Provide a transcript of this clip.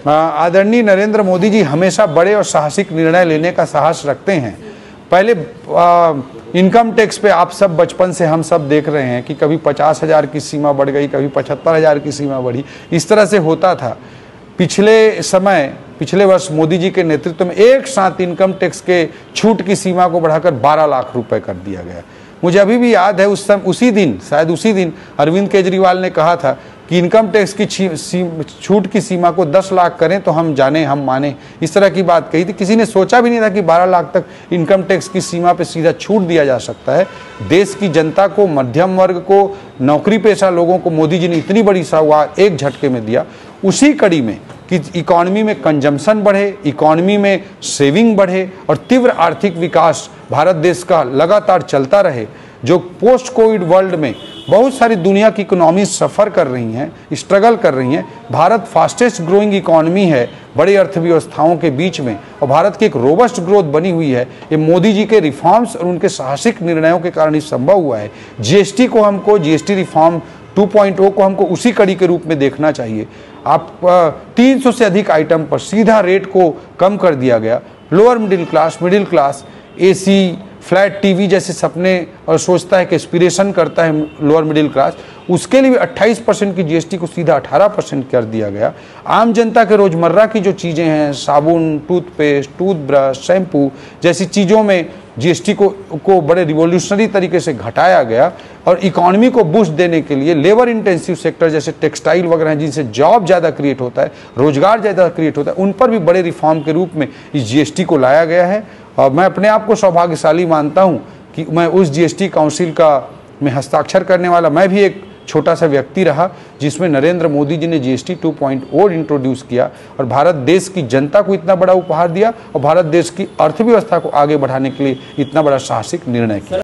आदरणीय नरेंद्र मोदी जी हमेशा बड़े और साहसिक निर्णय लेने का साहस रखते हैं। पहले इनकम टैक्स पे आप सब बचपन से हम सब देख रहे हैं कि कभी 50,000 की सीमा बढ़ गई, कभी 75,000 की सीमा बढ़ी, इस तरह से होता था। पिछले वर्ष मोदी जी के नेतृत्व में एक साथ इनकम टैक्स के छूट की सीमा को बढ़ाकर 12 लाख रुपए कर दिया गया। मुझे अभी भी याद है उसी दिन अरविंद केजरीवाल ने कहा था कि इनकम टैक्स की छूट की सीमा को 10 लाख करें तो हम जाने, हम माने, इस तरह की बात कही थी। किसी ने सोचा भी नहीं था कि 12 लाख तक इनकम टैक्स की सीमा पे सीधा छूट दिया जा सकता है। देश की जनता को, मध्यम वर्ग को, नौकरी पेशा लोगों को मोदी जी ने इतनी बड़ी सौगात एक झटके में दिया। उसी कड़ी में कि इकॉनमी में कंजम्पशन बढ़े, इकॉनमी में सेविंग बढ़े और तीव्र आर्थिक विकास भारत देश का लगातार चलता रहे, जो पोस्ट कोविड वर्ल्ड में बहुत सारी दुनिया की इकोनॉमी सफ़र कर रही हैं, स्ट्रगल कर रही हैं। भारत फास्टेस्ट ग्रोइंग इकॉनमी है बड़ी अर्थव्यवस्थाओं के बीच में, और भारत की एक रोबस्ट ग्रोथ बनी हुई है। ये मोदी जी के रिफॉर्म्स और उनके साहसिक निर्णयों के कारण ही संभव हुआ है। जीएसटी रिफॉर्म 2.0 को हमको उसी कड़ी के रूप में देखना चाहिए। आप 300 से अधिक आइटम पर सीधा रेट को कम कर दिया गया। Lower middle class AC, flat TV जैसे सपने और सोचता है कि एस्पिरेशन करता है लोअर मिडिल क्लास, उसके लिए भी 28% की जीएसटी को सीधा 18% कर दिया गया। आम जनता के रोजमर्रा की जो चीज़ें हैं, साबुन, टूथपेस्ट, टूथब्रश, शैम्पू जैसी चीज़ों में जीएसटी को बड़े रिवोल्यूशनरी तरीके से घटाया गया। और इकॉनमी को बूस्ट देने के लिए लेबर इंटेंसिव सेक्टर जैसे टेक्सटाइल वगैरह हैं, जिनसे जॉब ज़्यादा क्रिएट होता है, रोजगार ज़्यादा क्रिएट होता है, उन पर भी बड़े रिफॉर्म के रूप में इस जीएसटी को लाया गया है। और मैं अपने आप को सौभाग्यशाली मानता हूं कि मैं उस जीएसटी काउंसिल में हस्ताक्षर करने वाला मैं भी एक छोटा सा व्यक्ति रहा, जिसमें नरेंद्र मोदी जी ने जीएसटी 2.0 इंट्रोड्यूस किया और भारत देश की जनता को इतना बड़ा उपहार दिया और भारत देश की अर्थव्यवस्था को आगे बढ़ाने के लिए इतना बड़ा साहसिक निर्णय किया।